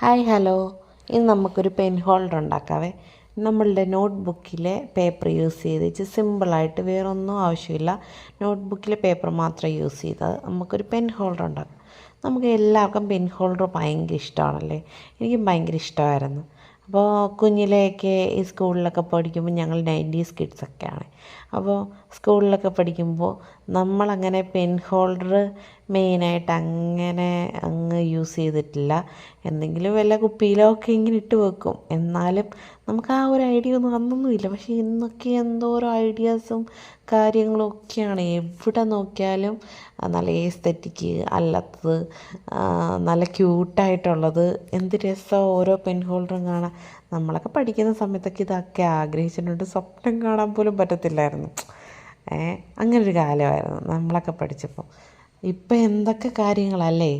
Hi hello. ഇന്ന് നമുക്കൊരു pen holder ഉണ്ടാക്കാവേ. നമ്മളുടെ നോട്ട് ബുക്കിലെ പേപ്പർ യൂസ് ചെയ്തിട്ട് സിമ്പിളായിട്ട് വേറെ ഒന്നും ആവശ്യമില്ല. നോട്ട് ബുക്കിലെ പേപ്പർ മാത്രം യൂസ് ചെയ്താൽ നമുക്കൊരു പെൻ ഹോൾഡർ ഉണ്ടാക്കാം. നമുക്ക് എല്ലാവർക്കും പെൻ ഹോൾഡർ ഭയങ്കര ഇഷ്ടമാണല്ലേ. എനിക്കും ഭയങ്കര ഇഷ്ടമായിരുന്നു. അപ്പോൾ കുഞ്ഞിലെയൊക്കെ ഈ സ്കൂളിലൊക്കെ പഠിക്കുമ്പോൾ ഞങ്ങൾ 90s കിഡ്സൊക്കെയാണ്. അപ്പോൾ സ്കൂളിലൊക്കെ പഠിക്കുമ്പോൾ നമ്മളങ്ങനെ പെൻ ഹോൾഡർ മെയിനായിട്ട് അങ്ങനെ അങ്ങ് യൂസ് ചെയ്തിട്ടില്ല. എന്തെങ്കിലും വല്ല കുപ്പിയിലോ ഒക്കെ ഇങ്ങനെ ഇട്ട് വെക്കും. എന്നാലും നമുക്ക് ആ ഒരു ഐഡിയ ഒന്നും അന്നൊന്നുമില്ല. പക്ഷേ ഇന്നൊക്കെ എന്തോരോ ഐഡിയാസും കാര്യങ്ങളും ഒക്കെയാണ്. എവിടെ നോക്കിയാലും നല്ല ഏസ്തെറ്റിക്ക് അല്ലാത്തത്, നല്ല ക്യൂട്ടായിട്ടുള്ളത്, എന്ത് രസമാണ് ഓരോ പെൻ ഹോൾഡറും കാണാൻ. നമ്മളൊക്കെ പഠിക്കുന്ന സമയത്തൊക്കെ ഇതൊക്കെ ആഗ്രഹിച്ചിട്ടുണ്ട്. സ്വപ്നം കാണാൻ പോലും പറ്റത്തില്ലായിരുന്നു. അങ്ങനൊരു കാലമായിരുന്നു നമ്മളൊക്കെ പഠിച്ചപ്പോൾ. ഇപ്പം എന്തൊക്കെ കാര്യങ്ങളല്ലേ.